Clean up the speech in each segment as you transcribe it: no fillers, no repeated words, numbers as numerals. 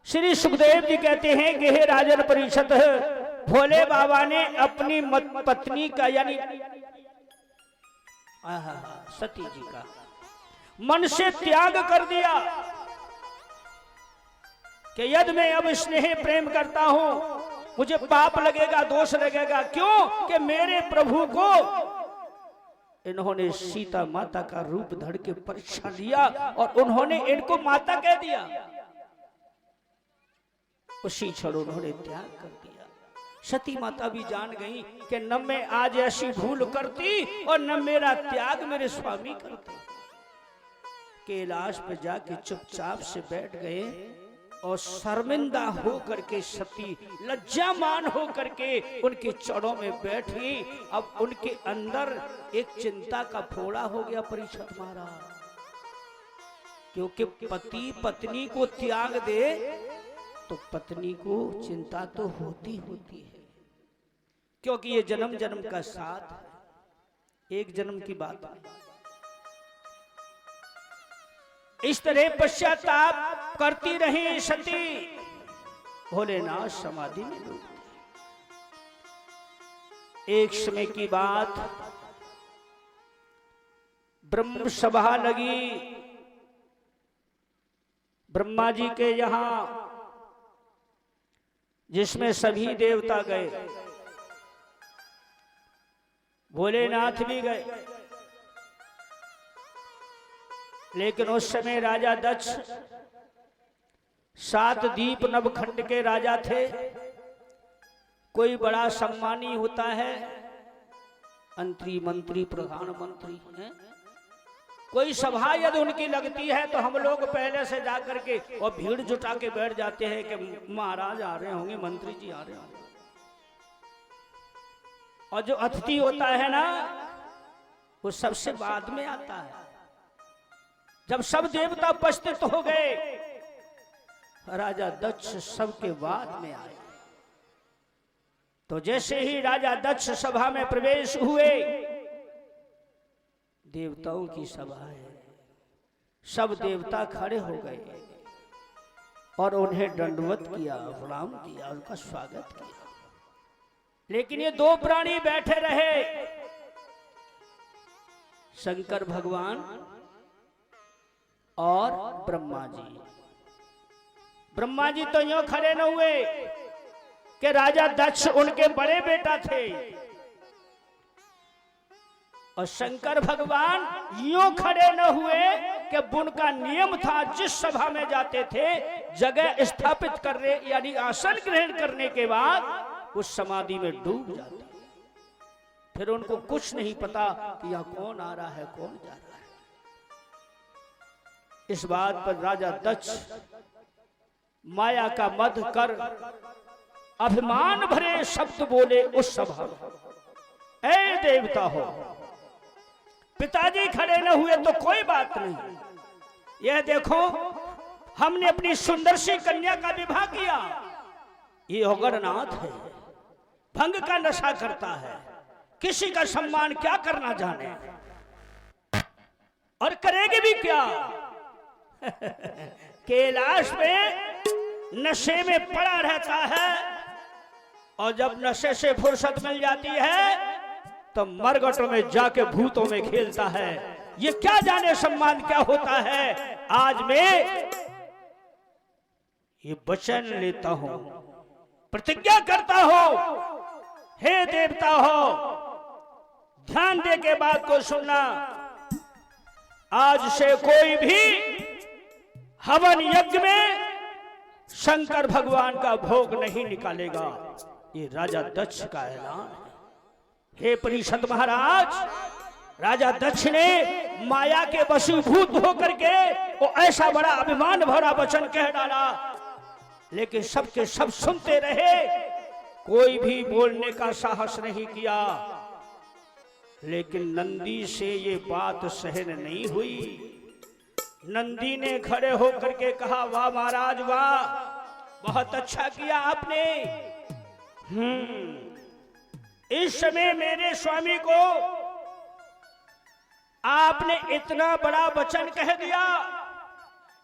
श्री सुखदेव जी कहते हैं कि हे राजन परीक्षित, भोले बाबा ने अपनी पत्नी का यानी सती जी का मन से त्याग कर दिया कि यदि मैं अब स्नेह प्रेम करता हूं मुझे पाप लगेगा, दोष लगेगा। क्यों कि मेरे प्रभु को इन्होंने सीता माता का रूप धर के परीक्षा लिया और उन्होंने इनको माता कह दिया। उसी क्षण उन्होंने त्याग कर दिया। सती माता भी जान गई कि न मैं आज ऐसी भूल करती और न मेरा त्याग मेरे स्वामी करते। कैलाश पे जाके चुपचाप से बैठ गए और शर्मिंदा हो करके सती लज्जामान हो करके उनके चरणों में बैठी। अब उनके अंदर एक चिंता का फोड़ा हो गया परीक्षित महाराज, क्योंकि पति पत्नी को त्याग दे तो पत्नी को चिंता तो होती होती है, क्योंकि ये जन्म जन्म का साथ है, एक जन्म की बात है। इस तरह पश्चाताप करती रही सती, भोलेनाथ समाधि में डूब गए। एक समय की बात, ब्रह्म सभा लगी ब्रह्मा जी के यहां, जिसमें सभी देवता गए, भोलेनाथ भी गए। लेकिन उस समय राजा दक्ष 7 दीप नवखंड के राजा थे। कोई बड़ा सम्मानी होता है, मंत्री मंत्री प्रधानमंत्री है, कोई सभा यदि उनकी लगती है तो हम लोग पहले से जाकर के और भीड़ जुटा के बैठ जाते हैं कि महाराज आ रहे होंगे, मंत्री जी आ रहे होंगे। और जो अतिथि होता है ना वो सबसे बाद में आता है। जब सब देवता उपस्थित हो गए, राजा दक्ष सबके बाद में आए। तो जैसे ही राजा दक्ष सभा में प्रवेश हुए, देवताओं की सभा है, सब देवता खड़े हो गए और उन्हें दंडवत किया, प्रणाम किया, उनका स्वागत किया। लेकिन ये 2 प्राणी बैठे रहे, शंकर भगवान और ब्रह्मा जी। ब्रह्मा जी तो यूं खड़े न हुए कि राजा दक्ष उनके बड़े बेटा थे, और शंकर भगवान यूं खड़े न हुए कि उनका नियम था जिस सभा में जाते थे जगह स्थापित करने यानी आसन ग्रहण करने के बाद उस समाधि में डूब जाते। फिर उनको कुछ नहीं पता कि यहां कौन आ रहा है, कौन जा रहा है। इस बात पर राजा दक्ष माया का मद कर अभिमान भरे शब्द बोले उस सभा में, ऐ देवता हो, पिताजी खड़े न हुए तो कोई बात नहीं, यह देखो हमने अपनी सुंदर सी कन्या का विवाह किया। ये अगरनाथ है, भंग का नशा करता है, किसी का सम्मान क्या करना जाने और करेगी भी क्या। कैलाश में नशे में पड़ा रहता है और जब नशे से फुर्सत मिल जाती है तो मरघटों में जाके भूतों में खेलता है। ये क्या जाने सम्मान क्या होता है। आज मैं ये वचन लेता हूं, प्रतिज्ञा करता हूं, हे देवता हो, ध्यान दे के बात को सुनना, आज से कोई भी हवन यज्ञ में शंकर भगवान का भोग नहीं निकालेगा। ये राजा दक्ष का ऐलान है। हे परीक्षित महाराज, राजा दक्ष ने माया के वशीभूत होकर के वो ऐसा बड़ा अभिमान भरा वचन कह डाला, लेकिन सबके सब सुनते रहे, कोई भी बोलने का साहस नहीं किया। लेकिन नंदी से ये बात सहन नहीं हुई। नंदी ने खड़े होकर के कहा, वाह महाराज वाह, बहुत अच्छा किया आपने। इस समय मेरे स्वामी को आपने इतना बड़ा वचन कह दिया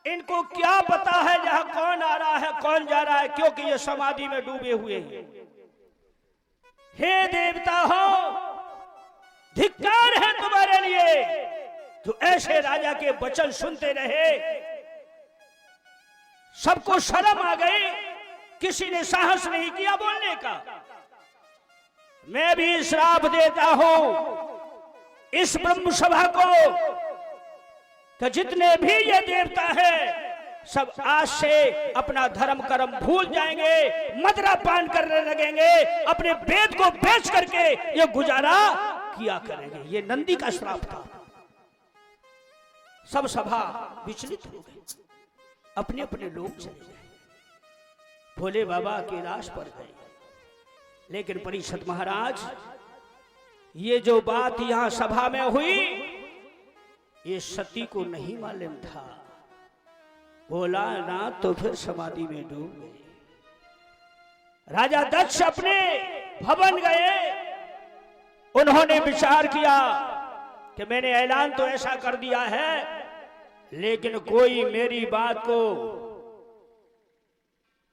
इनको क्या पता है जहां कौन आ रहा है कौन जा रहा है, क्योंकि ये समाधि में डूबे हुए हैं। हे देवता हो, धिक्कार है तुम्हारे लिए जो ऐसे राजा के वचन सुनते रहे। सबको शर्म आ गई, किसी ने साहस नहीं किया बोलने का। मैं भी श्राप देता हूं इस ब्रह्म सभा को कि जितने भी ये देवता है सब आज से अपना धर्म कर्म भूल जाएंगे, मदरा पान करने लगेंगे, अपने वेद को बेच करके ये गुजारा किया करेंगे। ये नंदी का श्राप था। सब सभा विचलित हो गई, अपने अपने लोग चले गए, भोले बाबा कैलाश पर गए। लेकिन परीक्षित महाराज, ये जो बात यहां सभा में हुई ये सती को नहीं मालूम था। बोला ना तो फिर समाधि में डूब गए। राजा दक्ष अपने भवन गए, उन्होंने विचार किया कि मैंने ऐलान तो ऐसा कर दिया है, लेकिन कोई मेरी बात को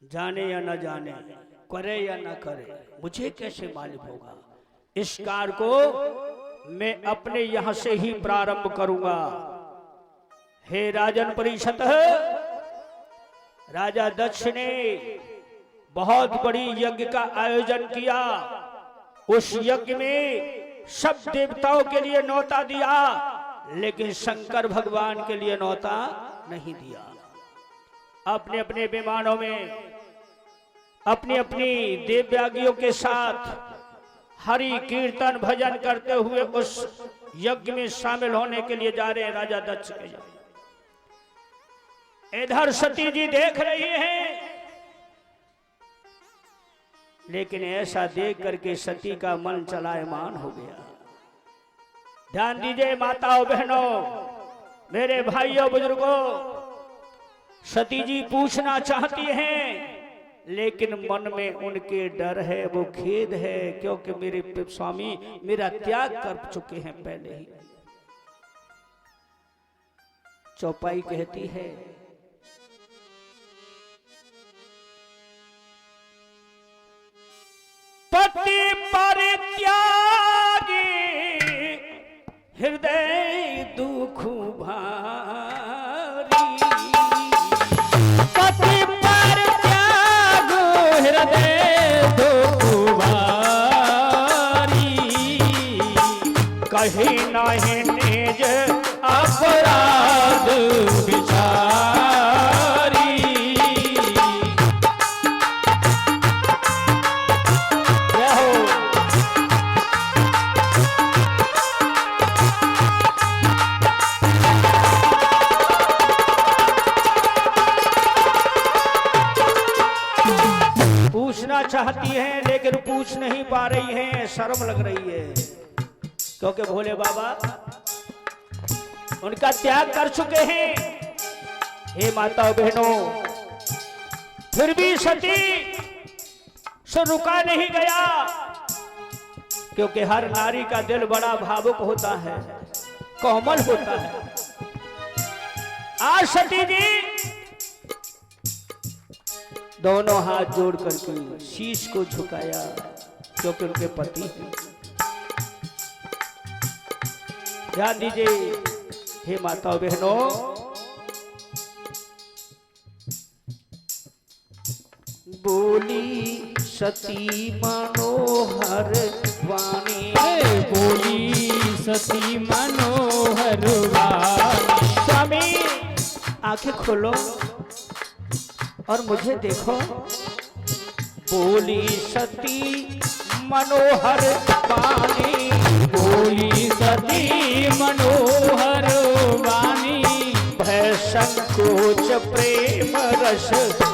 जाने या न जाने, करे या न करे, मुझे कैसे मालूम होगा। इस कार्य को मैं अपने यहां से ही प्रारंभ करूंगा। हे राजन परिषद, राजा दक्ष ने बहुत बड़ी यज्ञ का आयोजन किया। उस यज्ञ में सब देवताओं के लिए न्योता दिया, लेकिन शंकर भगवान के लिए न्योता नहीं दिया। अपने अपने विमानों में अपनी अपनी देवयागियों के साथ हरि कीर्तन भजन करते हुए उस यज्ञ में शामिल होने के लिए जा रहे हैं राजा दक्ष के यहाँ। इधर सती जी देख रही हैं, लेकिन ऐसा देख करके सती का मन चलायमान हो गया। ध्यान दीजिए माताओं बहनों, मेरे भाइयों बुजुर्गों, सती जी पूछना चाहती हैं, लेकिन मन में उनके डर है, वो खेद है, क्योंकि मेरे स्वामी मेरा त्याग कर चुके हैं पहले ही। चौपाई कहती है, पति परित्यागी हृदय दुख भारी, पति परित्याग हृदय दुख भारी, कहीं नहीं निज अपराध विचारी। पूछना चाहती हैं लेकिन पूछ नहीं पा रही हैं, शर्म लग रही है, क्योंकि भोले बाबा उनका त्याग कर चुके हैं। हे माताओं बहनों, फिर भी सती से रुका नहीं गया, क्योंकि हर नारी का दिल बड़ा भावुक होता है, कोमल होता है। आज सती जी दोनों हाथ जोड़ करके शीश को झुकाया, क्योंकि उनके पति हैं। ध्यान दीजिए हे माताओं बहनों, बोली सती मनोहर वाणी, बोली सती मनोहर वाणी। स्वामी आंखें खोलो और मुझे देखो। बोली सती मनोहर वाणी, बोली सती मनोहर वाणी, भय संकोच प्रेम रस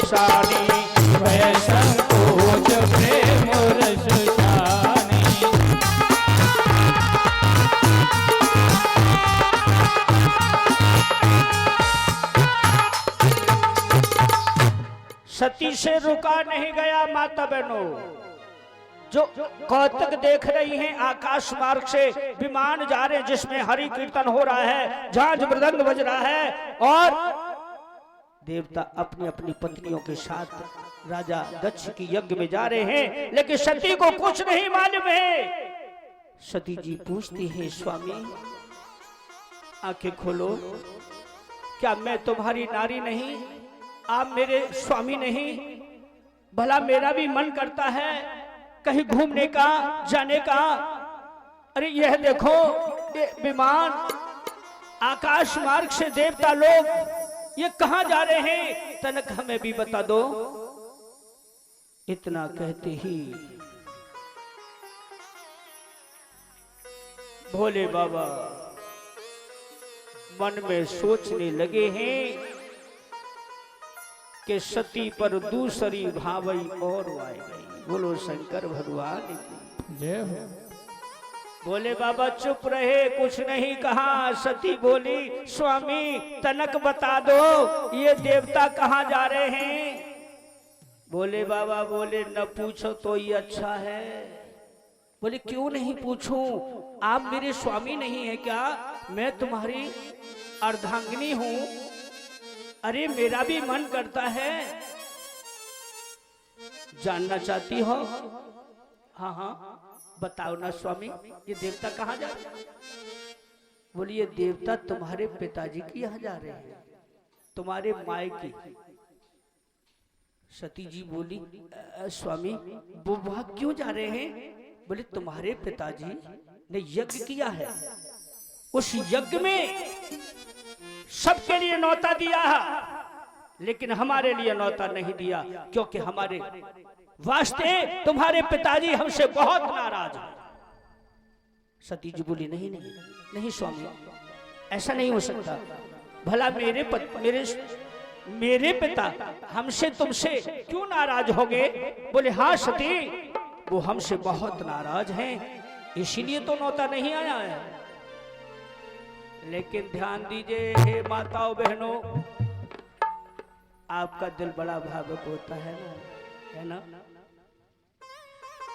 सानी, भय संकोच प्रेम रस सानी। सती से रुका नहीं गया। माता बहनों, जो कौतुक देख रही हैं, आकाश मार्ग से विमान जा रहे हैं जिसमें हरि कीर्तन हो रहा है, झांझ मृदंग बज रहा है, और देवता अपनी अपनी पत्नियों के साथ राजा दक्ष की यज्ञ में जा रहे हैं, लेकिन सती को कुछ नहीं मालूम है। सती जी पूछती है, स्वामी आंखें खोलो, क्या मैं तुम्हारी नारी नहीं, आप मेरे स्वामी नहीं? भला मेरा भी मन करता है कहीं घूमने का, जाने का। अरे यह देखो, ये विमान आकाश मार्ग से देवता लोग ये कहां जा रहे हैं, तनक हमें भी बता दो। इतना कहते ही भोले बाबा मन में सोचने लगे हैं कि सती पर दूसरी भावई और आए गई। बोलो शंकर भगवान की जय हो। बोले बाबा चुप रहे, कुछ नहीं कहा। सती बोली, स्वामी तनक बता दो, ये देवता कहाँ जा रहे हैं? बोले बाबा बोले, न पूछो तो ये अच्छा है। बोले क्यों नहीं पूछूं, आप मेरे स्वामी नहीं है क्या? मैं तुम्हारी अर्धांगिनी हूं। अरे मेरा भी मन करता है। जानना चाहती हो? हाँ हाँ बताओ ना स्वामी, ये देवता कहाँ जा रहे हैं? बोली ये देवता तुम्हारे पिताजी के यहाँ जा रहे हैं, तुम्हारे मायके। सती जी बोली, स्वामी वो वहां क्यों जा रहे हैं? बोले तुम्हारे पिताजी ने यज्ञ किया है, उस यज्ञ में सबके लिए न्योता दिया है, लेकिन हमारे लिए न्योता नहीं दिया, क्योंकि हमारे वास्ते तुम्हारे पिताजी हमसे बहुत नाराज हैं। सती जी बोली, नहीं नहीं नहीं स्वामी, ऐसा नहीं हो सकता। भला मेरे पिता हमसे तुमसे क्यों नाराज होंगे? बोले हाँ सती, वो हमसे बहुत नाराज हैं, इसीलिए तो न्योता नहीं आया है। लेकिन ध्यान दीजिए हे माताओं बहनों, आपका दिल बड़ा भावुक होता है ना?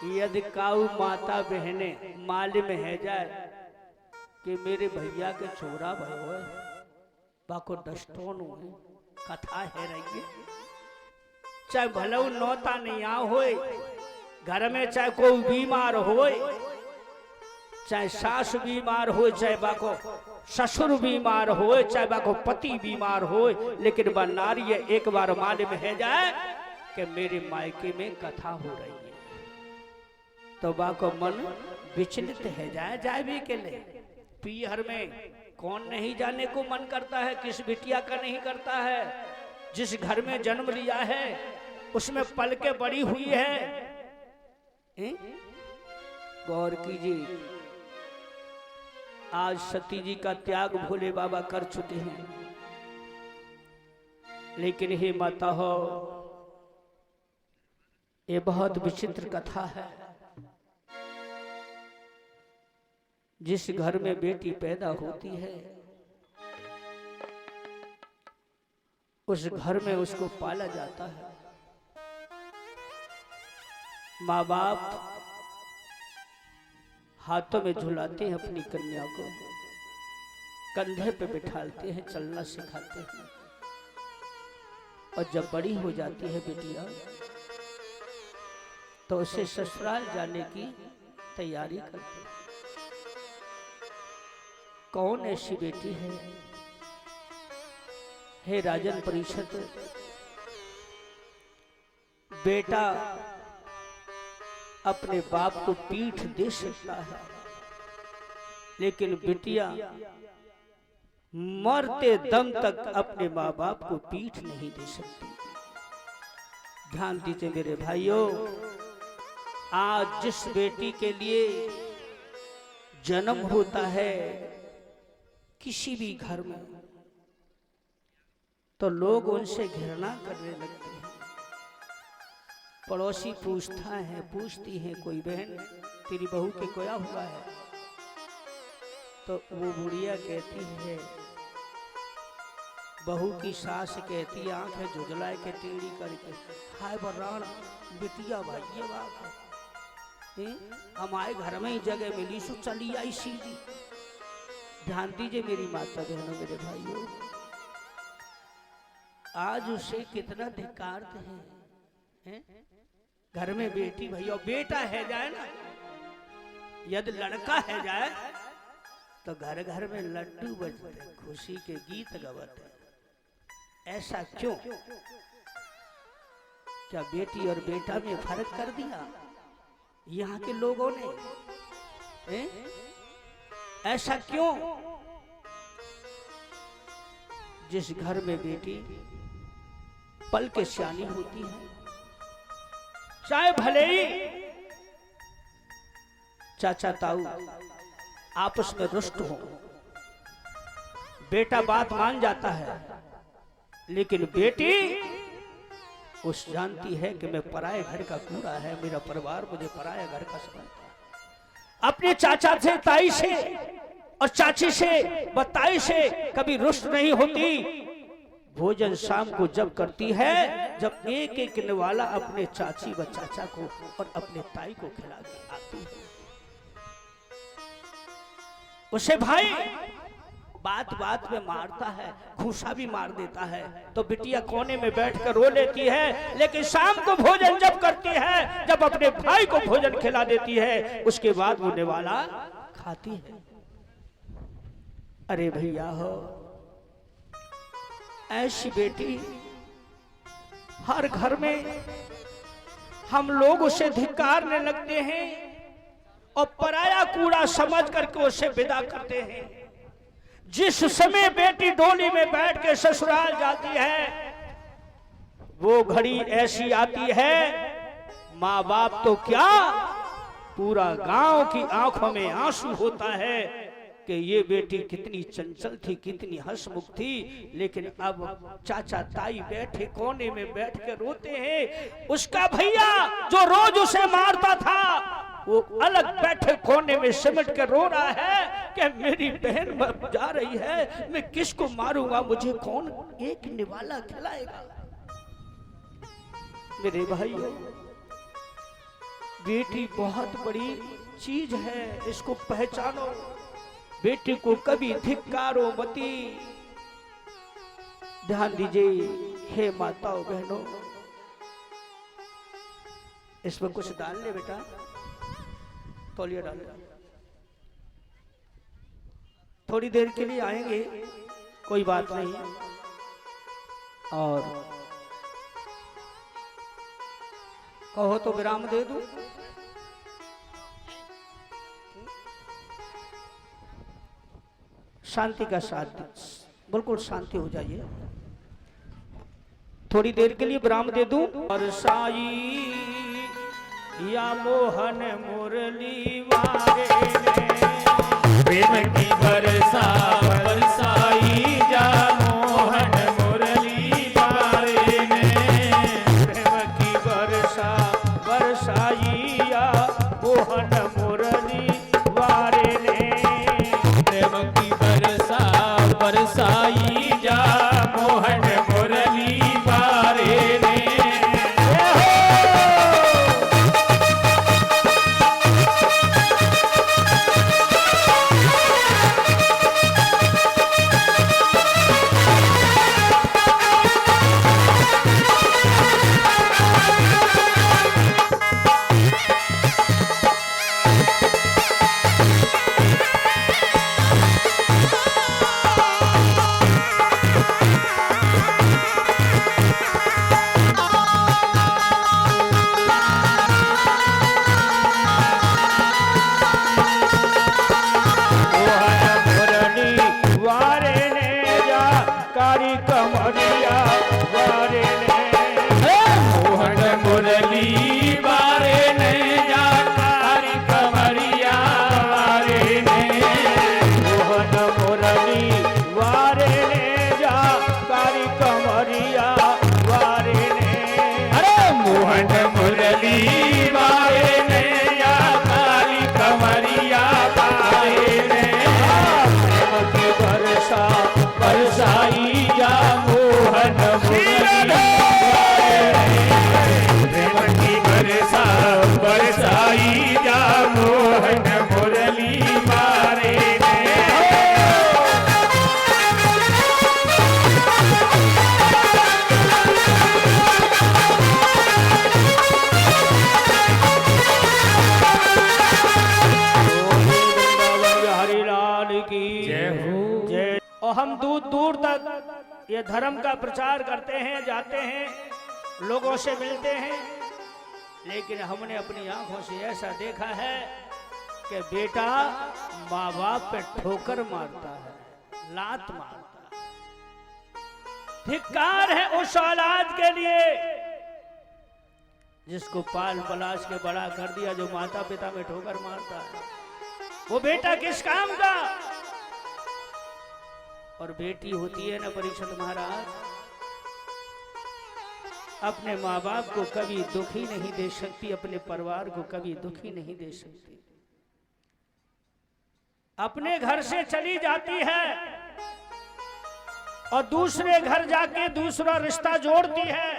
यदि काऊ माता बहने मालूम है जाए कि मेरे भैया के छोरा भयो बाको डस्टोन कथा है रही, चाहे भले नौता नहीं आ होए घर में, चाहे कोई बीमार होए, चाहे सास बीमार हो, चाहे बाको ससुर बीमार हो, चाहे बाको पति बीमार हो, लेकिन वह नारी एक बार मालूम है जाए कि मेरे मायके में कथा हो रही है, तो बाको मन विचलित है जाए भी के लिए। पीहर में कौन नहीं जाने को मन करता है, किस बिटिया का नहीं करता है। जिस घर में जन्म लिया है उसमें पल के बड़ी हुई है। गौर कीजिए, आज सती जी का त्याग भोले बाबा कर चुके हैं, लेकिन हे माता हो, ये बहुत विचित्र कथा है। जिस घर में बेटी पैदा होती है उस घर में उसको पाला जाता है। माँ बाप हाथों में झुलाते हैं अपनी कन्या को, कंधे पे बिठालते हैं, चलना सिखाते हैं, और जब बड़ी हो जाती है बेटियां तो उसे ससुराल जाने की तैयारी करते हैं। कौन ऐसी बेटी है? हे राजन परिषद, बेटा अपने बाप को पीठ दे सकता है, लेकिन बिटिया मरते दम तक अपने माँ बाप को पीठ नहीं दे सकती। ध्यान दीजिए मेरे भाइयों, आज जिस बेटी के लिए जन्म होता है किसी भी घर में, तो लोग उनसे घृणा करने लगते हैं। पड़ोसी पूछती है कोई बहन, तेरी बहू के कोया हुआ है? तो वो बुढ़िया कहती है, बहू की सास कहती, आंखें झुझला के टेढ़ी करके, हाय बर्रान बिटिया भाई ये बात हमारे घर में ही जगह मिली, सो चली आई सीधी। ध्यान दीजिए मेरी माता बहनों, मेरे भाइयों, आज उसे कितना धिक्कारते हैं? घर में बेटी भैया बेटा है जाए ना, यदि लड़का है जाए तो घर घर में लड्डू बजते, खुशी के गीत गवते। ऐसा क्यों? क्या बेटी और बेटा में फर्क कर दिया यहाँ के लोगों ने? ऐसा क्यों? जिस घर में बेटी पल के सियानी होती है, चाहे भले ही चाचा ताऊ आपस में रुष्ट हो, बेटा बात मान जाता है, लेकिन बेटी उस जानती है कि मैं पराये घर का कूड़ा है, मेरा परिवार मुझे पराया घर का समझता है। अपने चाचा से, ताई से और चाची से, बताई से कभी रुष्ट नहीं होती। भोजन शाम को जब करती है, जब एक एक निवाला अपने चाची व चाचा को और अपने ताई को खिला के आती है। उसे भाई बात बात में मारता है, घूसा भी मार देता है, तो बिटिया कोने में बैठकर रो लेती है। लेकिन शाम को भोजन जब करती है, जब अपने भाई को भोजन खिला देती है, उसके बाद वो निवाला खाती है। अरे भैया हो, ऐसी बेटी हर घर में हम लोग उसे धिक्कारने लगते हैं और पराया कूड़ा समझ करके उसे विदा करते हैं। जिस समय बेटी डोली में बैठ के ससुराल जाती है, वो घड़ी ऐसी आती है, माँ बाप तो क्या, पूरा गांव की आंखों में आंसू होता है कि ये बेटी कितनी चंचल थी, कितनी हंसमुख थी। लेकिन अब चाचा ताई बैठे कोने में बैठ के रोते हैं। उसका भैया जो रोज उसे मारता था, वो अलग बैठे कोने में सिमट के रो रहा है कि मेरी बहन जा रही है, मैं किसको मारूंगा, मुझे कौन एक निवाला खिलाएगा। मेरे भाई, बेटी बहुत बड़ी चीज है, इसको पहचानो। बेटी को कभी धिक्कारो मती। ध्यान दीजिए हे माताओं बहनों, इसमें कुछ डाल ले बेटा, तौलिया डाल ले। थोड़ी देर के लिए आएंगे, कोई बात नहीं। और कहो तो विराम दे दूं। शांति का साथ, बिल्कुल शांति हो जाइए। थोड़ी देर के लिए विराम दे दूं। बरसाई या मोहन मुरली वारे ने, प्रेम की बरसा बरसाई जा मोहन मुरली वारे ने। प्रेम की बरसा बरसाई या मोहन मुरली वारे ने। प्रेम की बरसा बरसाई जा मोहन मुरली वारे ने। हम दूर दूर तक ये धर्म का प्रचार करते हैं, जाते हैं, लोगों से मिलते हैं, लेकिन हमने अपनी आंखों से ऐसा देखा है कि बेटा माँ बाप पे ठोकर मारता है, लात मारता है। धिक्कार है उस औलाद के लिए जिसको पाल पलाश के बड़ा कर दिया, जो माता पिता में ठोकर मारता है। वो बेटा किस काम का? और बेटी होती है ना परीक्षित महाराज, अपने माँ बाप को कभी दुखी नहीं दे सकती, अपने परिवार को कभी दुखी नहीं दे सकती। अपने घर से चली जाती है और दूसरे घर जाके दूसरा रिश्ता जोड़ती है,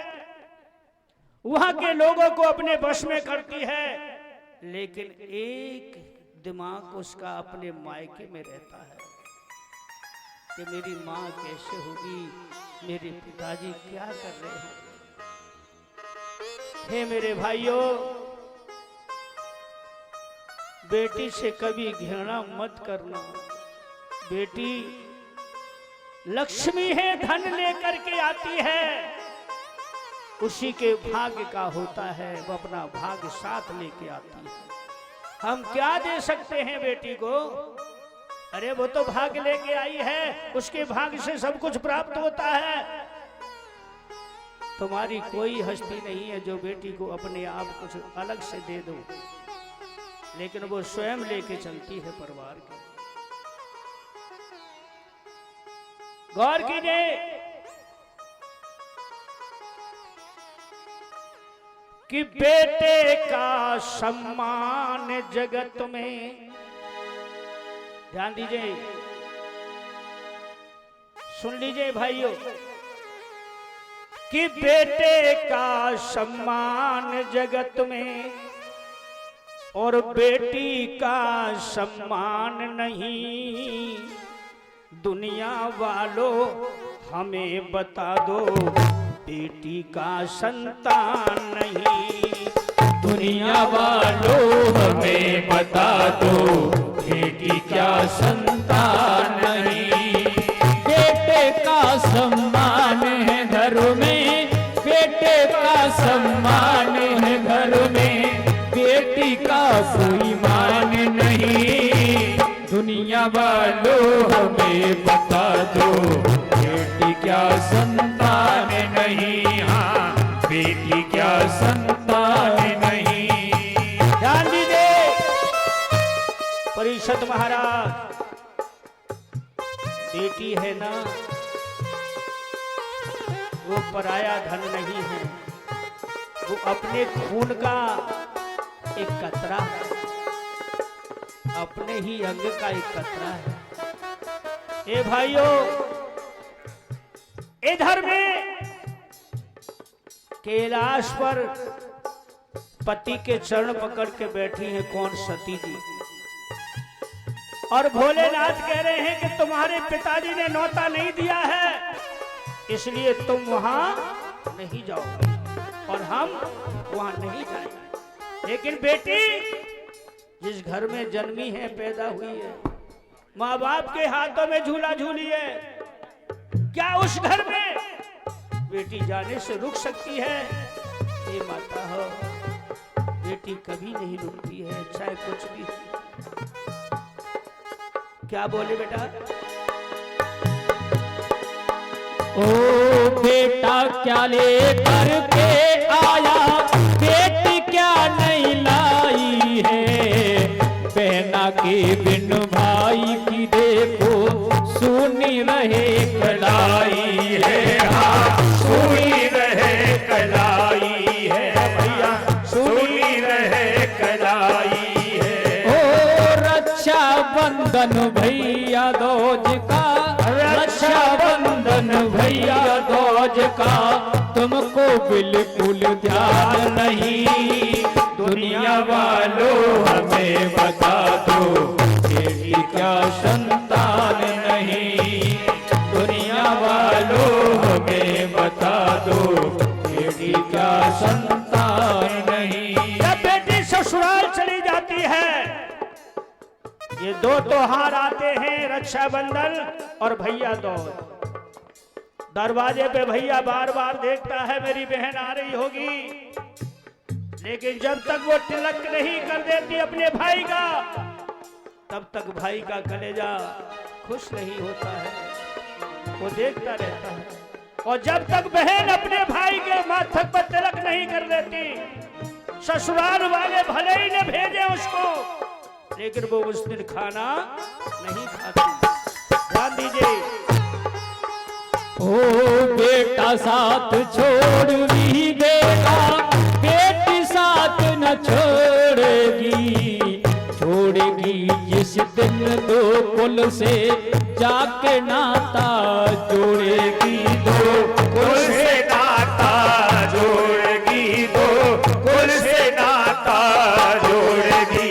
वहां के लोगों को अपने वश में करती है, लेकिन एक दिमाग उसका अपने मायके में रहता है कि मेरी माँ कैसे होगी, मेरे पिताजी क्या कर रहे हैं। हे मेरे भाइयों, बेटी से कभी घृणा मत करना। बेटी लक्ष्मी है, धन लेकर के आती है, उसी के भाग्य का होता है, वो अपना भाग्य साथ लेके आती है। हम क्या दे सकते हैं बेटी को? अरे वो तो भाग्य लेके आई है, उसके भाग्य से सब कुछ प्राप्त होता है। तुम्हारी कोई हस्ती नहीं है जो बेटी को अपने आप कुछ अलग से दे दो, लेकिन वो स्वयं लेके चलती है परिवार के। गौर कीजिए कि बेटे का सम्मान जगत में, ध्यान दीजिए, सुन लीजिए भाइयों, कि बेटे का सम्मान जगत में और बेटी का सम्मान नहीं। दुनिया वालों हमें बता दो, बेटी का संतान नहीं। दुनिया वालों हमें बता दो, बेटी क्या संतान नहीं। बेटे का सम्मान है घर में, बेटे का सम्मान है घर में, बेटी का कोई मान नहीं। दुनिया वालों हमें बता दो, बेटी क्या संतान नहीं। हाँ, बेटी क्या संतान नहीं। ध्यान दीजिए परिषद महाराज, बेटी है ना, वो पराया धन नहीं है, वो अपने खून का एक कतरा है, अपने ही अंग का एक कतरा है। ए भाइयों, इधर में कैलाश पर पति के चरण पकड़ के बैठी हैं कौन? सती जी। और भोलेनाथ कह रहे हैं कि तुम्हारे पिताजी ने न्योता नहीं दिया है, इसलिए तुम वहां नहीं जाओगे और हम वहां नहीं जाएंगे। लेकिन बेटी जिस घर में जन्मी है, पैदा हुई है, माँ बाप के हाथों में झूला झूली है, क्या उस घर में बेटी जाने से रुक सकती है? ये माता हो, बेटी कभी नहीं रुकती है, चाहे कुछ भी। क्या बोले बेटा? ओ बेटा क्या लेकर के आया, बेटी क्या नहीं लाई है। बहना के बिन भाई की देखो, सुनी रहे कलाई है। हाँ, सुनी रहे कलाई है भैया, सुनी रहे कलाई है। ओ रक्षा बंधन भैया दोज का, रक्षा बंधन भैया दोज का, तुमको बिल्कुल ध्यान नहीं। दुनिया वालों हमें बता दो, बेटी क्या संतान नहीं। दुनिया वालों हमें बता दो, बेटी क्या संतान नहीं। जब बेटी ससुराल चली जाती है, ये दो त्योहार आते हैं, रक्षाबंधन और भैया दूज। दरवाजे पे भैया बार बार देखता है मेरी बहन आ रही होगी, लेकिन जब तक वो तिलक नहीं कर देती अपने भाई का, तब तक भाई का कलेजा खुश नहीं होता है, वो देखता रहता है। और जब तक बहन अपने भाई के माथक पर तिलक नहीं कर देती, ससुराल वाले भले ही न भेजे उसको, लेकिन वो उस दिन खाना नहीं खाती। ध्यान दीजिए। ओ बेटा साथ छोड़ भी देगा, बेटी साथ न छोड़ेगी, छोड़ेगी जिस दिन दो कुल से जाके नाता जोड़ेगी, दो कुल से नाता जोड़ेगी, दो कुल से नाता जोड़ेगी।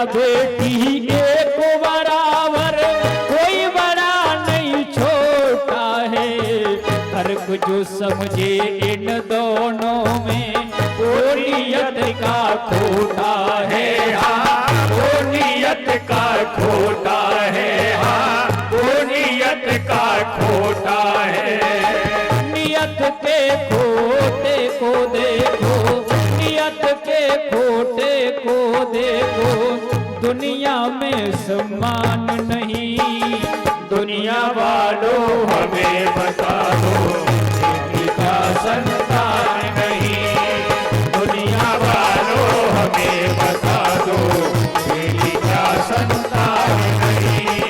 बेटी एक बराबर, कोई बड़ा नहीं छोटा है, हर कुछ जो समझे इन दोनों में वो नियत का खोटा है, हाँ वो नियत का खोटा है, हाँ वो नियत का खोटा है। नियत के खोटे को देखो, नियत के खोटे को देखो, दुनिया में सम्मान नहीं, दुनिया वालों हमें बता दो, बेटी का संतान नहीं। दुनिया वालों हमें बता दो, बेटी का संतान नहीं।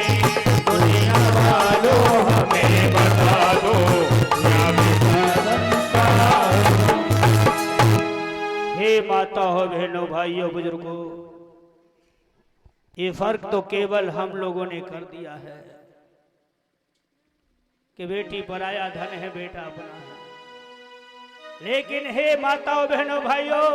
दुनिया वालों हमें बता दो, बेटी का संतान। हे माता हो, बहनों, भाइयों, बुजुर्गों, ये फर्क तो केवल हम लोगों ने कर दिया है कि बेटी पराया धन है, बेटा अपना है। लेकिन हे माताओं, बहनों, भाइयों,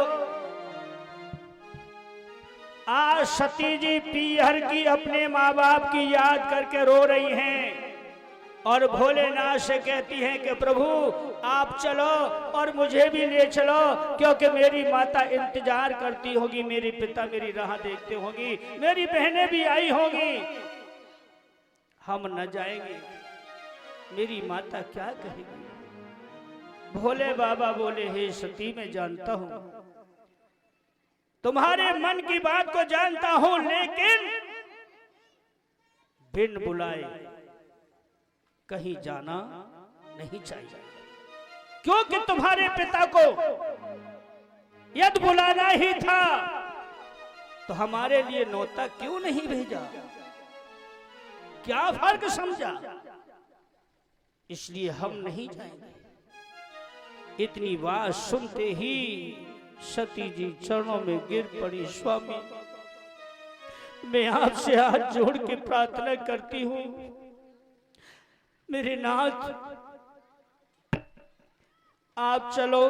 आज सती जी पीहर की अपने माँ बाप की याद करके रो रही हैं और भोलेनाथ से कहती हैं कि प्रभु आप चलो और मुझे भी ले चलो, क्योंकि मेरी माता इंतजार करती होगी, मेरे पिता मेरी राह देखते होंगी, मेरी बहनें भी आई होंगी, हम न जाएंगे, मेरी माता क्या कहेगी। भोले बाबा बोले, हे सती, मैं जानता हूं, तुम्हारे मन की बात को जानता हूं, लेकिन बिन बुलाए कहीं जाना नहीं चाहिए, क्योंकि तुम्हारे पिता को यदि बुलाना ही था तो हमारे लिए नौता क्यों नहीं भेजा, क्या फर्क समझा, इसलिए हम नहीं जाएंगे। इतनी बात सुनते ही सती जी चरणों में गिर पड़ी। स्वामी, मैं आपसे हाथ जोड़ के प्रार्थना करती हूं, मेरे नाथ आप चलो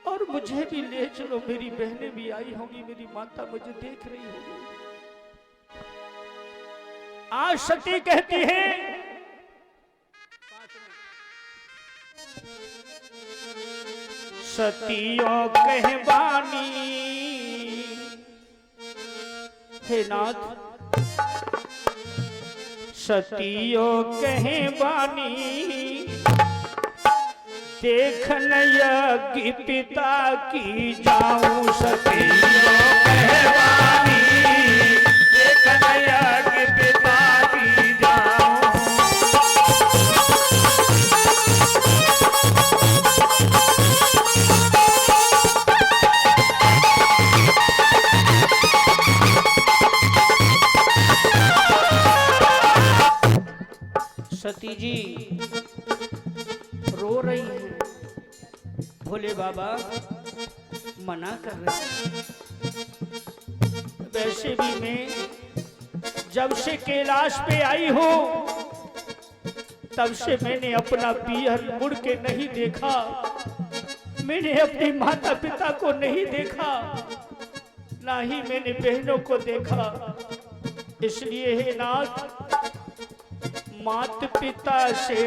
और मुझे भी ले चलो, मेरी बहनें भी आई होंगी, मेरी माता मुझे देख रही होगी। आज सती कहती है, सतियों कहवानी, हे नाथ, सतियों कहवानी, देखन यज्ञ पिता की जाऊं, सतियों कहवानी, देखन यज्ञ पिता की जाऊं। सती जी रो रही है, भोले बाबा मना कर रहे हैं। वैसे भी मैं जब से कैलाश पे आई हूं, तब से मैंने अपना पीहर मुड़ के नहीं देखा, मैंने अपने माता पिता को नहीं देखा, ना ही मैंने बहनों को देखा, इसलिए हे नाथ माता पिता से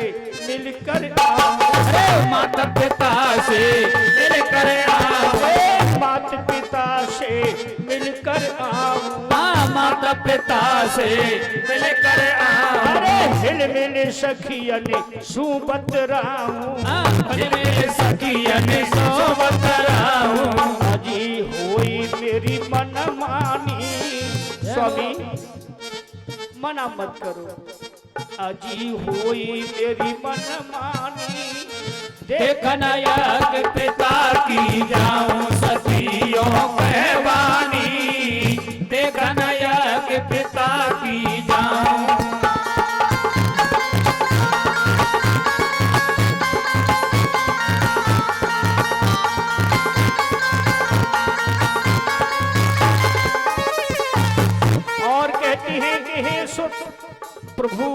मिलकर आओ। अरे माता पिता से मिलकर आओ, माता पिता से मिलकर आओ, हाँ माता पिता से मिलकर आओ। अरे हिल मिल सखियन सुबत राहूं, मेरे सखियन सोबत रहूं। अजी होई मेरी मन मानी। स्वामी मना मत करो, अजी होई मेरी मन मानी। देखना यज्ञ पिता की जाऊं सतियों कहवानी, देखना यज्ञ पिता की जाऊं। और कहती हैं कि हे सुत प्रभु,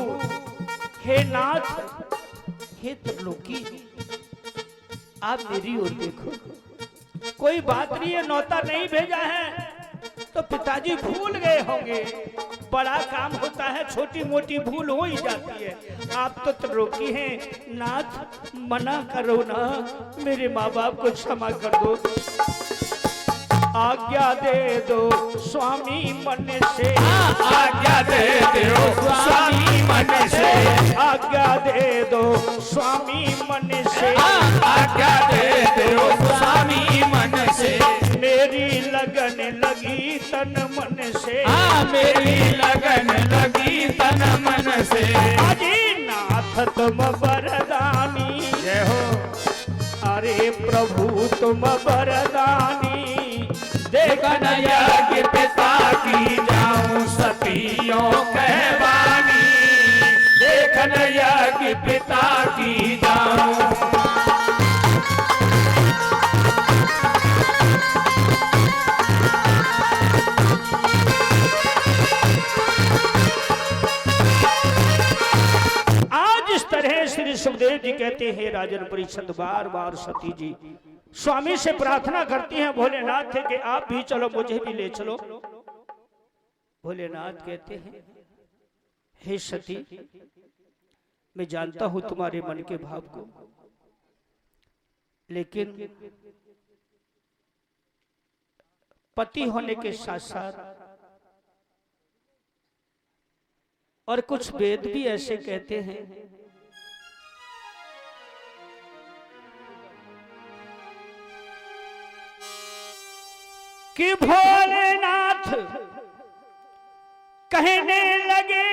हे नाथ, हे त्रिलोकी, आप मेरी ओर देखो। कोई बात नहीं है, नौता नहीं भेजा है तो पिताजी भूल गए होंगे। बड़ा काम होता है, छोटी मोटी भूल हो ही जाती है। आप तो त्रिलोकी हैं नाथ, मना करो ना, मेरे माँ बाप को क्षमा कर दो। आज्ञा दे दो स्वामी मन से, आज्ञा दे दो स्वामी मन से, आज्ञा दे दो स्वामी मन से, आज्ञा दे दो स्वामी मन से। मेरी लगन लगी तन मन से, मेरी लगन लगी तन मन से। अजी नाथ तुम वरदानी, जय हो। अरे प्रभु तुम वरदानी। देखन यज्ञ पिता की जाऊं सतियों कहवानी, देखन यज्ञ पिता की जाऊं। आज इस तरह श्री सुखदेव जी कहते हैं राजन परीक्षित बार बार सती जी स्वामी से प्रार्थना करती हैं भोलेनाथ थे कि आप भी चलो, मुझे भी ले चलो। भोलेनाथ कहते हैं हे सती, मैं जानता हूं तुम्हारे मन के भाव को, लेकिन पति होने के साथ साथ और कुछ वेद भी ऐसे कहते हैं कि भोलेनाथ कहने लगे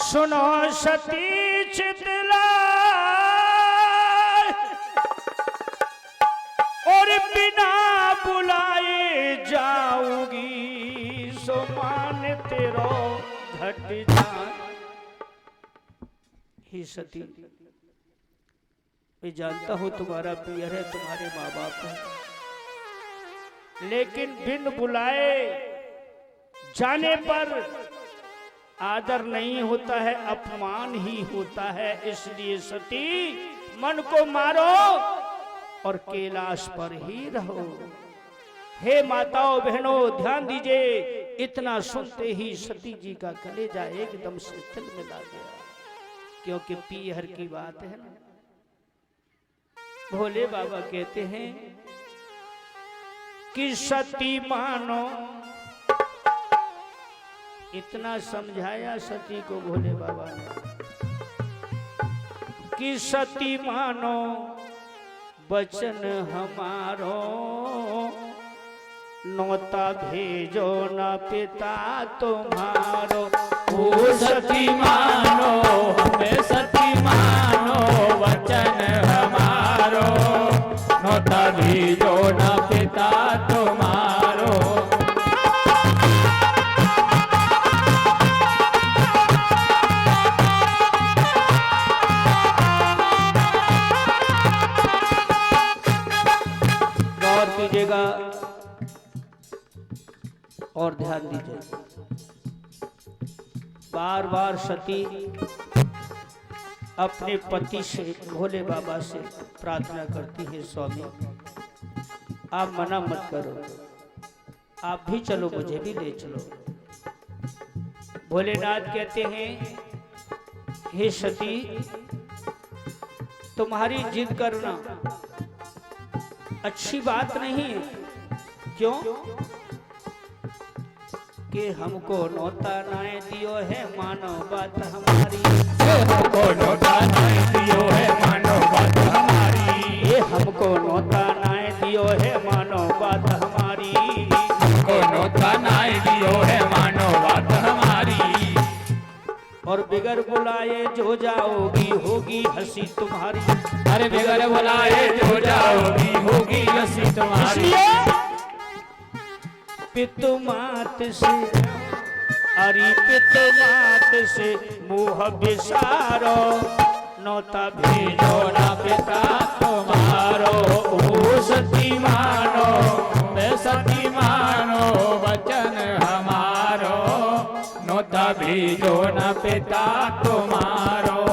सुनो सती चितला और बिना बुलाए जाऊंगी सो मान तेरो घट जाए। ही सती, मैं जानता हूं तुम्हारा प्रिय है, तुम्हारे माँ बाप हैं, लेकिन बिन बुलाए जाने पर आदर नहीं होता है, अपमान ही होता है। इसलिए सती मन को मारो और कैलाश पर ही रहो। हे माताओं बहनों ध्यान दीजिए, इतना सुनते ही सती जी का कलेजा एकदम से तिल मिला गया, क्योंकि पीहर की बात है ना। भोले बाबा कहते हैं कि सती मानो, इतना समझाया सती को भोले बाबा ने कि सती मानो वचन हमारो, नौता भेजो न पिता तुम्हारो। ओ सती मानो, हमें सती मानो, वचन हमारो, नौता भेजो न पिता तुम्हारो। गौर कीजिएगा और ध्यान दीजिए, बार बार सती अपने पति से, भोले बाबा से प्रार्थना करती है, स्वामी आप मना मत करो, आप भी चलो, मुझे भी ले चलो। भोलेनाथ कहते हैं, हे सती, तुम्हारी जिद करना अच्छी बात नहीं है। क्यों? कि हमको नौता नाय दियो है, मानो बात हमारी। हमको नौता नाय दियो है, मानो बात हमारी। ये हमको नौता नाय दियो है, मानो बात हमारी। हमको नौता नाय दियो है, मानो बात हमारी। और बिगर बुलाए जो जाओगी, होगी हंसी तुम्हारी। अरे बिगर बुलाए जो जाओगी, होगी हंसी तुम्हारी। पितु मात से, अरे पितु मात से मुँह बिसारो, नौता भेजो ना पिता तुम्हारो। ओ सती मानो, मैं सती मानो वचन हमारो। नौता भेजो ना पिता तुम्हारो।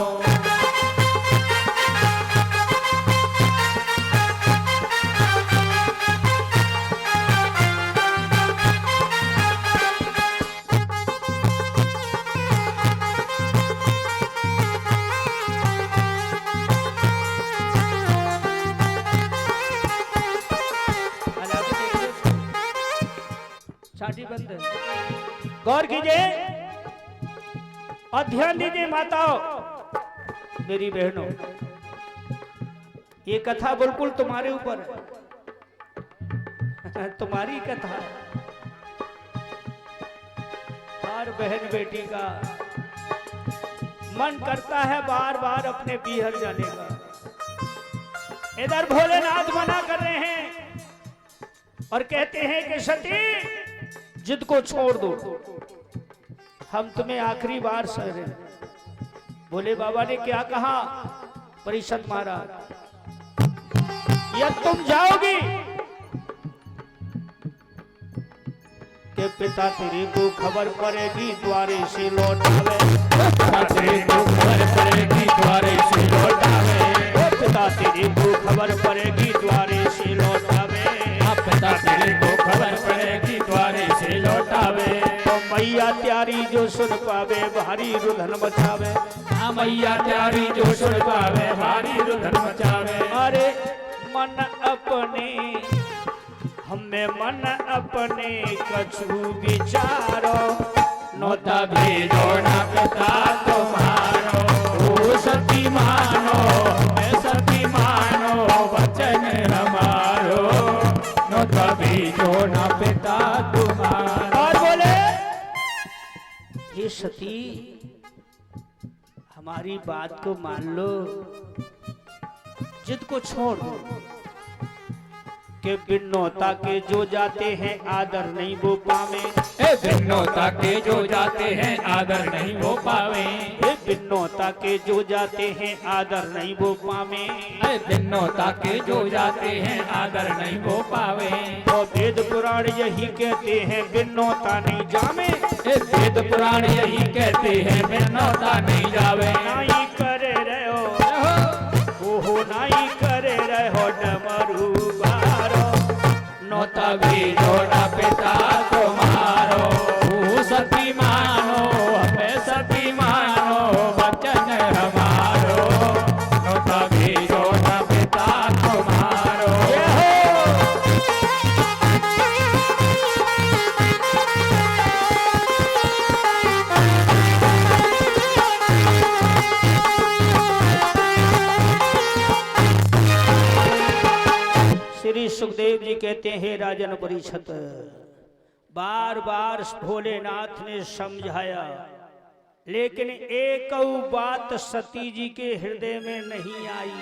छाती बंद। गौर कीजिए और ध्यान दीजिए माताओं, मेरी बहनों, ये कथा बिल्कुल तुम्हारे ऊपर है, तुम्हारी कथा है। हर बहन बेटी का मन करता है बार बार अपने पीहर जाने का। इधर भोलेनाथ मना कर रहे हैं और कहते हैं कि सती, जिद को छोड़ दो, हम तुम्हें आखिरी बार सह रहे हैं। भोले बाबा ने क्या कहा? परिषद महाराज, या तुम जाओगी के पिता तेरे को खबर पड़ेगी, द्वारे से लौट आवे। तेरे को खबर पड़ेगी, द्वारे से लौट आवे। पिता तेरे को खबर पड़ेगी, द्वारे से लौट आवे। पिता तेरे को खबर पड़ेगी, द्वारे से लौट आवे। तो मैया त्यारी जो सुन पावे, भारी रुधन मचावे। मैया त्यारी जो सुन पावे, भारी रुधन मचावे। अरे मन अपने, हमें मन अपने कछु विचारो, नौता भेजो ना पिता तुम्हारो। ओ सती मानो, मैं सती मानो वचन हमारो। नौता भेजो ना पिता तुम्हारो। और बोले, ये सती हमारी बात को मान लो, जिद को छोड़ दो। के बिन्नोता के जो जाते हैं आदर नहीं वो पावे। बिन्नोता के जो जाते हैं आदर नहीं वो पावे। बिन्नोता के जो जाते हैं आदर नहीं वो पावे। बिन्नोता के जो जाते हैं आदर नहीं वो पावे। और वेद पुराण यही कहते हैं बिन्नोता नहीं जावे। वेद पुराण यही कहते हैं बिन्नोता नहीं जावे। नाई करे रहो, ओहो नाई करे रहो डमरू बारो, नौता भेजो ना पिता तुम्हारो। ओ सती मानो, हमें सती मानो वचन हमारो। नौता भेजो ना पिता तुम्हारो। श्री सुखदेव जी कहते हैं, राजन परीक्षित, बार बार भोलेनाथ ने समझाया, लेकिन एक बात सती जी के हृदय में नहीं आई।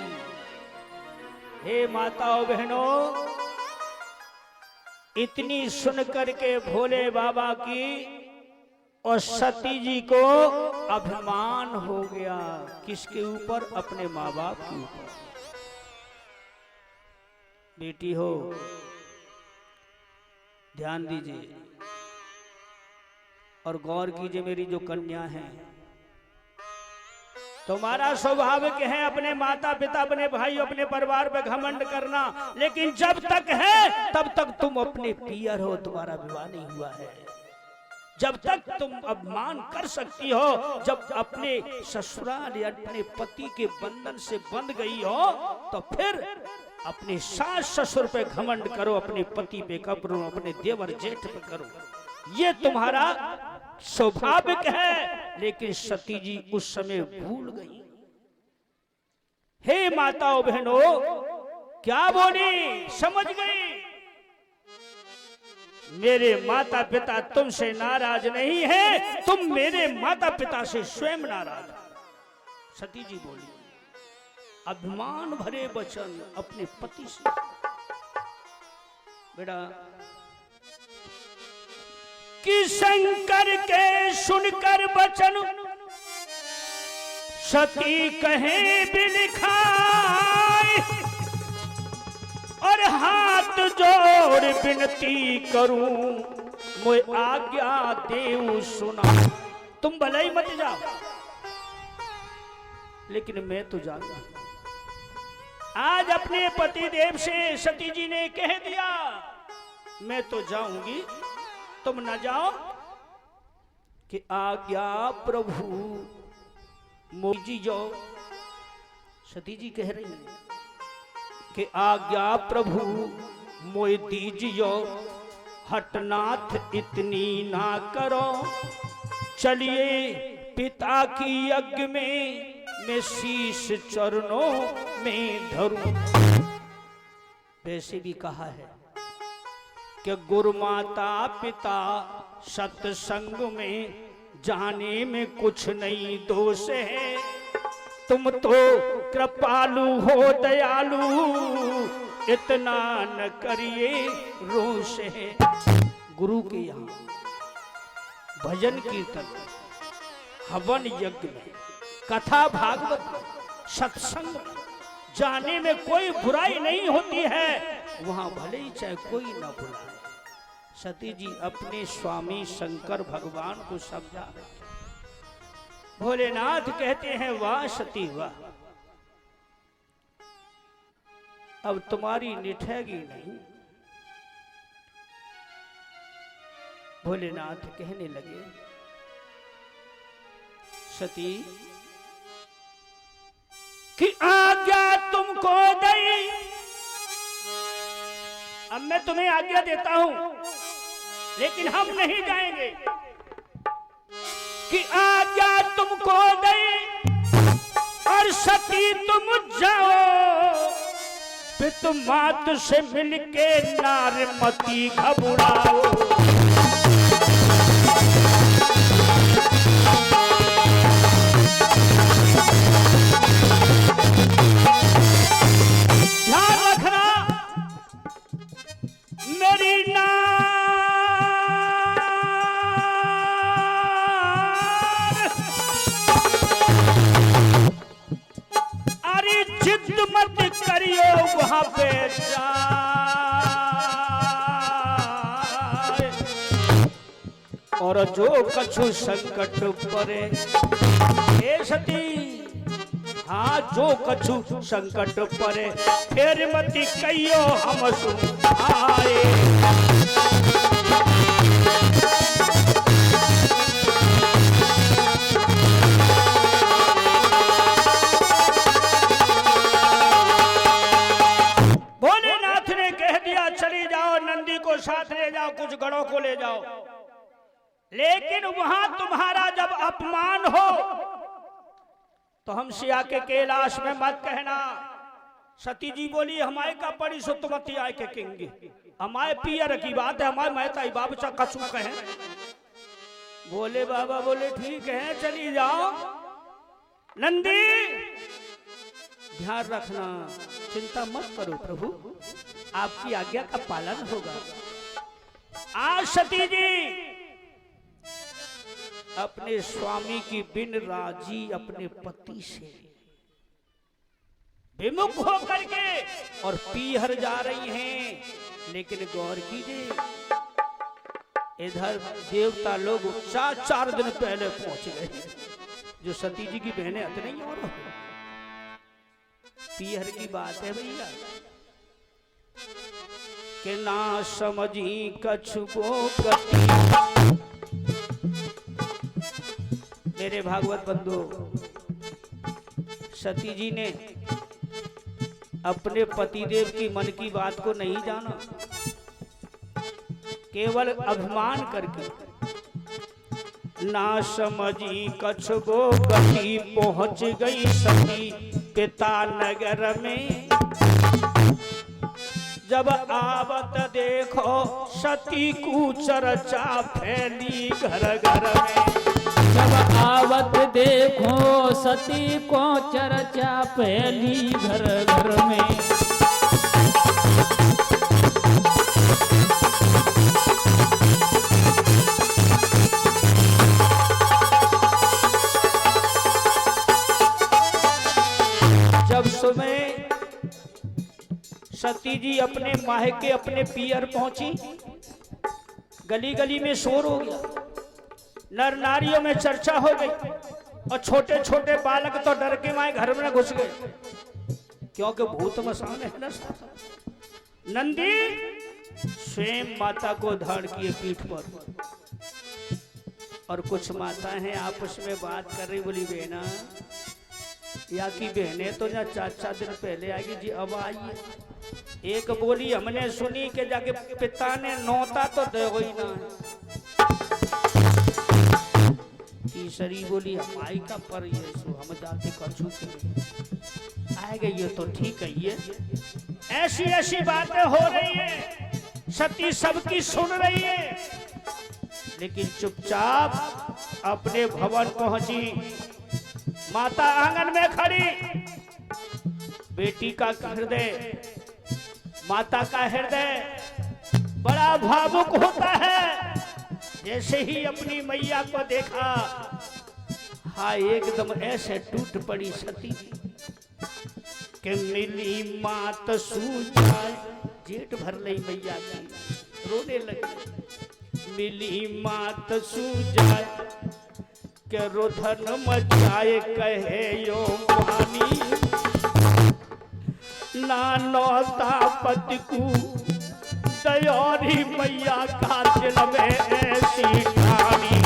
हे माताओं बहनों, इतनी सुन करके भोले बाबा की और सती जी को अभिमान हो गया। किसके ऊपर? अपने माँ बाप के ऊपर। बेटी हो, ध्यान दीजिए और गौर कीजिए, मेरी जो कन्या है, तुम्हारा स्वाभाविक है अपने माता पिता, अपने भाई, अपने परिवार पे घमंड करना, लेकिन जब तक है तब तक तुम अपने पियर हो, तुम्हारा विवाह नहीं हुआ है। जब तक तुम अपमान कर सकती हो, जब अपने ससुराल या अपने पति के बंधन से बंध गई हो, तो फिर अपने सास ससुर पे घमंड करो, अपने पति पे करो, अपने देवर जेठ पे करो, ये तुम्हारा स्वाभाविक है। लेकिन सती जी उस समय भूल गई। हे माताओं बहनों, क्या बोली? समझ गई मेरे माता पिता तुमसे नाराज नहीं है, तुम मेरे माता पिता से स्वयं नाराज हो। सती जी बोली, अभिमान भरे वचन अपने पति से। बेटा, कि शंकर के सुनकर वचन सती कहे बिलखाए, और हाथ जोड़ विनती करूं मुझे आज्ञा देव सुना। तुम भले ही मत जाओ, लेकिन मैं तो जाऊंगा। आज अपने पति देव से सती जी ने कह दिया, मैं तो जाऊंगी, तुम न जाओ। कि आज्ञा प्रभु मोजी जाओ। सती जी कह रही है कि आज्ञा प्रभु मोय दीजियो, हटनाथ इतनी ना करो। चलिए पिता की यज्ञ में मैं शीश चरणों में धरूं। वैसे भी कहा है कि गुरु माता पिता सत्संग में जाने में कुछ नहीं दोष है। तुम तो कृपालु हो दयालु, इतना न करिए रोष है। गुरु के यहाँ भजन कीर्तन, हवन यज्ञ में, कथा भागवत, सत्संग में जाने में कोई बुराई नहीं होती है। वहां भले ही चाहे कोई ना बुलाए। सती जी अपने स्वामी शंकर भगवान को समझा रहे। भोलेनाथ कहते हैं, वाह सती वाह, अब तुम्हारी निठेगी नहीं। भोलेनाथ कहने लगे, सती कि आज्ञा तुमको दई, अब मैं तुम्हें आज्ञा देता हूं, लेकिन हम नहीं जाएंगे। कि आज्ञा तुमको दई और सती तुम जाओ, पितु मात से मिलके नारमती घबराओ। ध्यान रखना मेरी नार, अरे जिद मत करियो वहां पे जाए, और जो कछु संकट परे। हे सती, हाँ जो कछु संकट परे, फिर मत कहियो हम सुन आए। भोलेनाथ ने कह दिया, चली जाओ, नंदी को साथ ले जाओ, कुछ गणों को ले जाओ, लेकिन वहां तुम्हारा जब अपमान हो तो हमसे आके कैलाश में मत कहना। सती जी बोली, हमारे का पड़ी सो तुम आए के कहेंगे, हमारे पियर की बात है, हमारे महता बाबू सा कछु कहें। बोले बाबा बोले ठीक है, चली जाओ। नंदी ध्यान रखना, चिंता मत करो प्रभु, आपकी आज्ञा का पालन होगा। आज सती जी अपने स्वामी की बिन राजी अपने पति से विमुख होकर के और पीहर जा रही हैं। लेकिन गौर कीजिए, इधर देवता लोग 4 दिन पहले पहुंच गए। जो सती जी की बहनें हत नहीं और पीहर की बात है भैया कि ना समझी कछुको गति। मेरे भागवत बंधु, सती जी ने अपने पतिदेव की मन की बात को नहीं जाना, केवल अभिमान करके ना समझी कछुको गति पहुंच गई सती पिता नगर में। जब आवत देखो सती को चर्चा फैली घर घर में। जब आवत देखो सती को चर्चा फैली घर घर में। जब सुबह सती जी अपने मायके अपने पियर पहुंची, गली गली में शोर हो गया, नर नारियों में चर्चा हो गई और छोटे छोटे बालक तो डर के माए घर में घुस गए, क्योंकि भूत मसान है ना। नंदी स्वयं माता को धारण किए पीठ पर, और कुछ माता हैं आपस में बात कर रही, बोली बहना या की बहने तो या 4-4 दिन पहले आएगी जी, अब आइए। एक बोली हमने सुनी कि जाके पिता ने नौता तो दे ही ना। तीसरी बोली हमारी का पर ये सो हम जाते कछु के आए गई, ये तो ठीक है। ये ऐसी ऐसी बातें हो रही है, सती सबकी सुन रही है, लेकिन चुपचाप अपने भवन पहुंची। माता आंगन में खड़ी, बेटी का हृदय, माता का हृदय बड़ा भावुक होता है। जैसे ही अपनी मैया को देखा, हाँ एकदम ऐसे टूट पड़ी सती कि मिली मात सूझाए। जेठ भर ली मैया की, रोने लगी। मिली मात सूझाए के रोधन मचाए कहे यो पानी। नानौता पति को दयोरी मैया का दिल में ऐसी ठानी।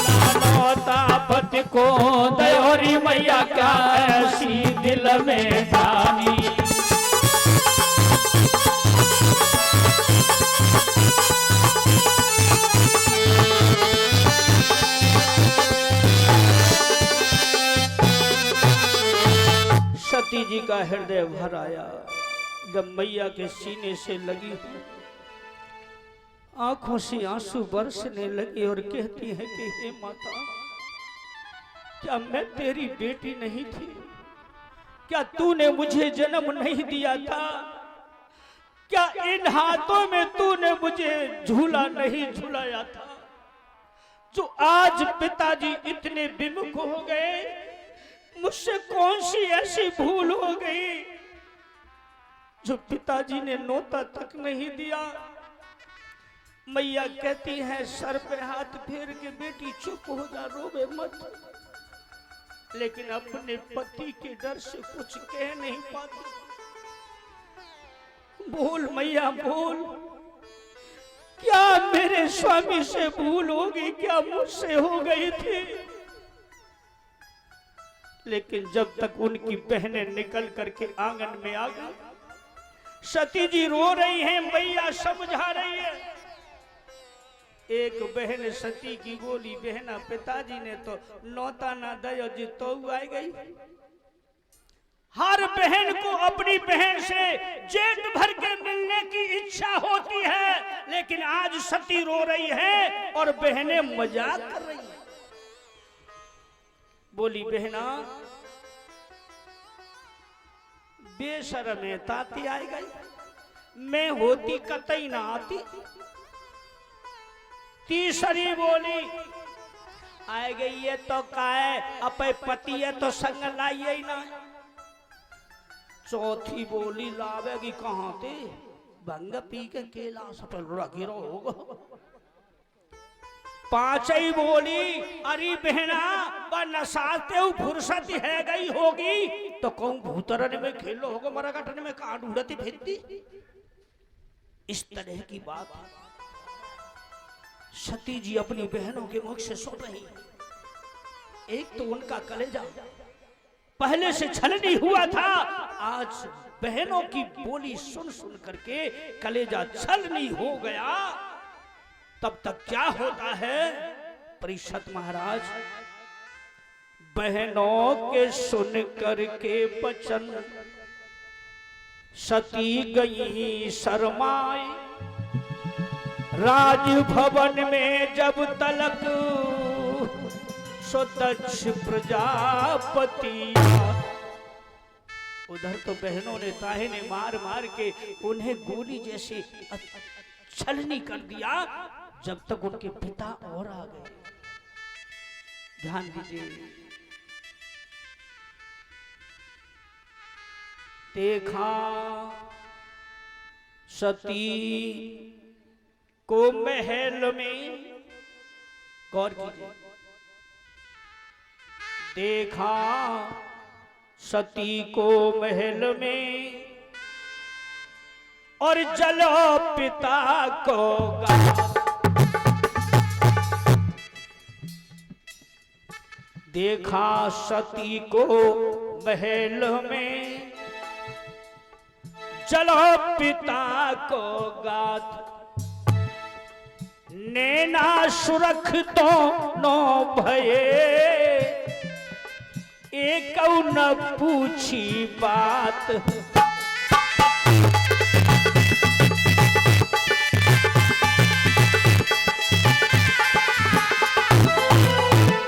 नानौता पति को दयोरी मैया का ऐसी दिल में ठानी। सती जी का हृदय भर आया जब मैया के सीने से लगी, आंखों से आंसू बरसने लगे और कहती है कि हे माता, क्या मैं तेरी बेटी नहीं थी? क्या तूने मुझे जन्म नहीं दिया था? क्या इन हाथों में तूने मुझे झूला नहीं झुलाया था? जो आज पिताजी इतने विमुख हो गए, मुझसे कौन सी ऐसी भूल हो गई जो पिताजी ने नोता तक नहीं दिया? मैया कहती है सर पे हाथ फेर के, बेटी चुप हो जा, रोवे मत। लेकिन अपने पति के डर से कुछ कह नहीं पाती। बोल मैया बोल, क्या मेरे स्वामी से भूल होगी? क्या मुझसे हो गई थी? लेकिन जब तक उनकी बहनें निकल करके आंगन में आ गई, सती जी रो रही हैं, मैया समझा रही है। एक बहन सती की बोली, बहना पिताजी ने तो नौता ना दयो जी तो आई गई। हर बहन को अपनी बहन से जेठ भर के मिलने की इच्छा होती है, लेकिन आज सती रो रही है और बहनें मजाक कर रही हैं। बोली बहना बेशरम है, ताती आई गई, मैं होती कतई ना आती। तीसरी बोली आए गई है तो काहे, अपे पति है तो संग लाइए ही ना। चौथी बोली लावेगी कहां थे, भंग पी के केला सटल रखी होगा। पांच ही बोली, अरे बहना व नसाते हो फुर्सत है गई होगी तो कौन भूतरन में खेलो होगा, मरा गठन में कहां ढूंढती फिरती। इस तरह की बात सती जी अपनी बहनों के मुख से सुन रही। एक तो उनका कलेजा पहले से छलनी हुआ था, आज बहनों की बोली सुन सुन करके कलेजा छलनी हो गया। तब तक क्या होता है परिषद महाराज, बहनों के सुन करके वचन सती गई शर्माए। राजभवन में जब तलक सो दक्ष प्रजापति। उधर तो बहनों ने ताहे ने मार मार के उन्हें गोली जैसे छलनी कर दिया, जब तक उनके पिता और आ गए। ध्यान दीजिए, देखा सती को महल में, गौर कीजिए, देखा सती को महल में और जलो पिता को गा। देखा सती को महल में चलो पिता को गात। नैना सुरख तो नो भये एक न पूछी बात।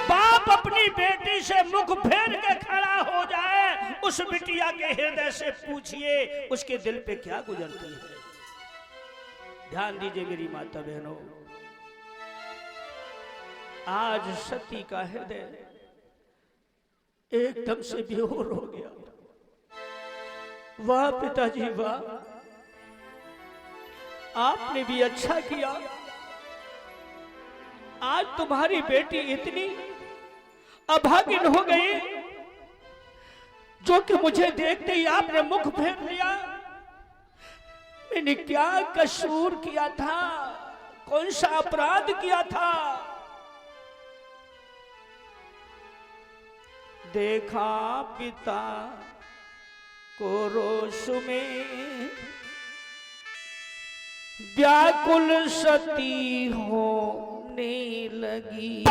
बाप अपनी बेटी से मुख फेर के खड़ा हो जाए, उस बिटिया के हृदय से पूछिए उसके दिल पे क्या गुजरती है। ध्यान दीजिए मेरी माता बहनों, आज सती का हृदय एकदम से बेहोर हो गया। वाह पिताजी वाह, आपने भी अच्छा किया, आज तुम्हारी बेटी इतनी अभागिन हो गई जो कि मुझे देखते ही आपने मुख फेर लिया। मैंने क्या कसूर किया था, कौन सा अपराध किया था। देखा पिता को रोष में व्याकुल सती होने लगी।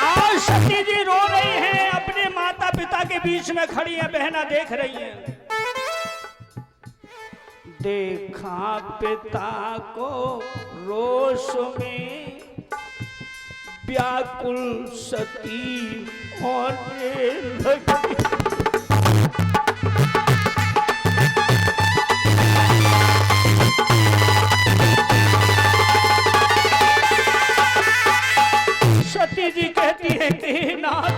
आज सती जी रो रही हैं, अपने माता पिता के बीच में खड़ी हैं, बहना देख रही हैं। देखा पिता को रोष में व्याकुल सती होने लगी। सती जी कहती है कि नाथ,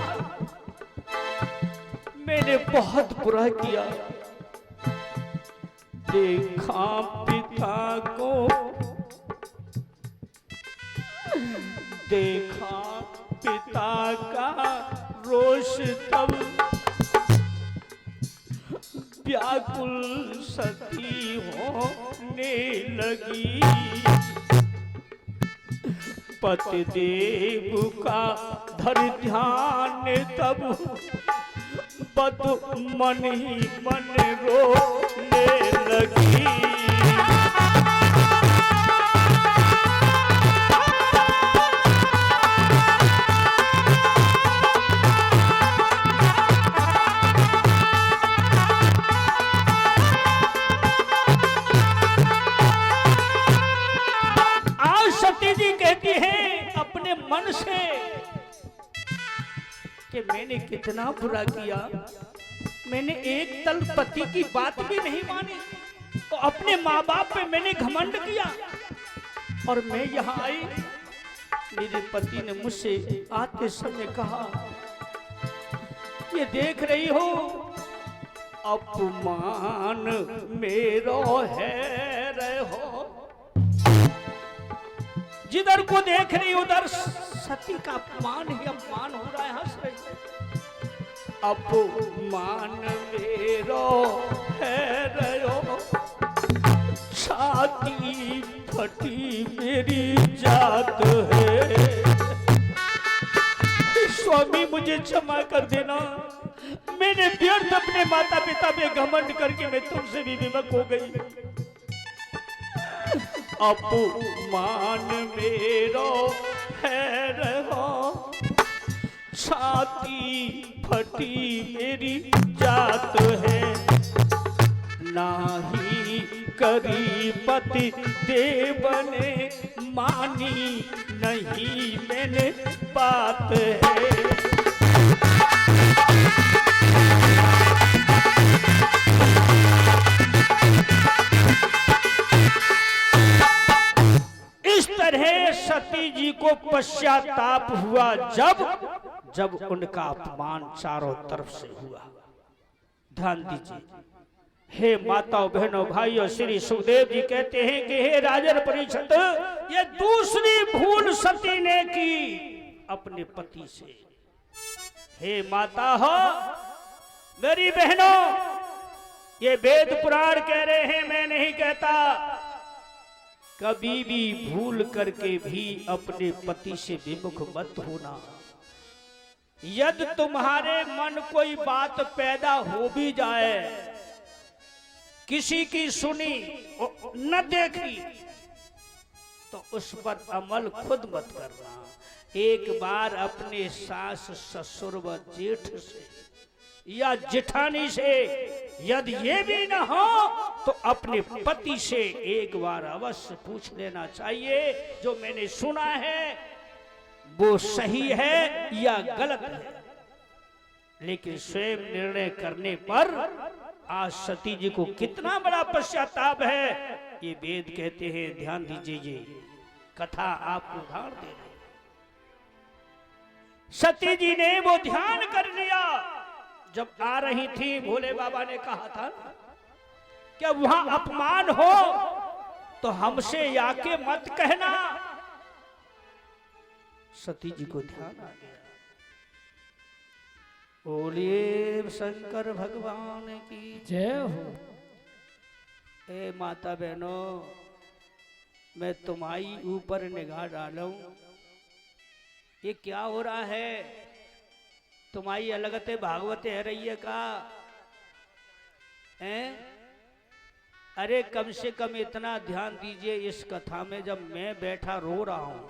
मैंने बहुत बुरा किया। देखा पिता को, देखा पिता का रोष तब व्याकुल सती होने लगी। पतिदेव का धर ध्यान तब बद मन ही मन रोने लगी। आज सती जी कहती हैं अपने मन से कि मैंने कितना बुरा किया, मैंने एक तल पति की बात भी नहीं मानी, तो अपने माँ बाप पे मैंने घमंड किया और मैं यहाँ आई। मेरे पति ने मुझसे आते समय कहा ये देख रही हो अपमान मेरो है रहो। जिधर को देख रही उधर सती का अपमान ही अपमान हो रहा है, हंस रही। अपमान मेरो है रहो, छाती फटी मेरी जात है। स्वामी मुझे क्षमा कर देना, मैंने व्यर्थ अपने माता पिता पे घमंड करके मैं तुमसे भी विमुख हो गई। अपमान मेरो है रहो, छाती फटी मेरी जात है। नाही करी पति देव ने मानी, नहीं मैंने बात है। इस तरह सती जी को पश्चाताप हुआ जब उनका अपमान चारों तरफ से हुआ। ध्यान दीजिए, हे माताओं बहनों भाइयों, श्री सुखदेव जी कहते हैं कि हे राजन परीक्षित, ये दूसरी भूल सती ने की अपने पति से। हे माता हो, मेरी बहनों, ये वेद पुराण कह रहे हैं, मैं नहीं कहता। कभी भी भूल करके भी अपने पति से विमुख मत होना। यदि तुम्हारे मन कोई बात पैदा हो भी जाए, किसी की सुनी न देखी, तो उस पर अमल खुद मत करना। एक बार अपने सास ससुर व जेठ से या जेठानी से यदि ये भी न हो तो अपने पति से एक बार अवश्य पूछ लेना चाहिए, जो मैंने सुना है वो सही है या गलत है। लेकिन स्वयं निर्णय करने पर आज सती जी को कितना बड़ा पश्चाताप है, ये वेद कहते हैं। ध्यान दीजिए, कथा आपको उदाहरण दे रही। सती जी ने वो ध्यान कर लिया। जब आ रही थी, भोले बाबा ने कहा था कि वहां अपमान हो तो हमसे आके मत कहना। सती जी को ध्यान आ गया। बोलिए शंकर भगवान की जय हो। ए माता बहनों, मैं तुम्हारी ऊपर निगाह डालूं, ये क्या हो रहा है? तुम्हारी अलगते भागवते है रही है का? अरे कम से कम इतना ध्यान दीजिए, इस कथा में जब मैं बैठा रो रहा हूं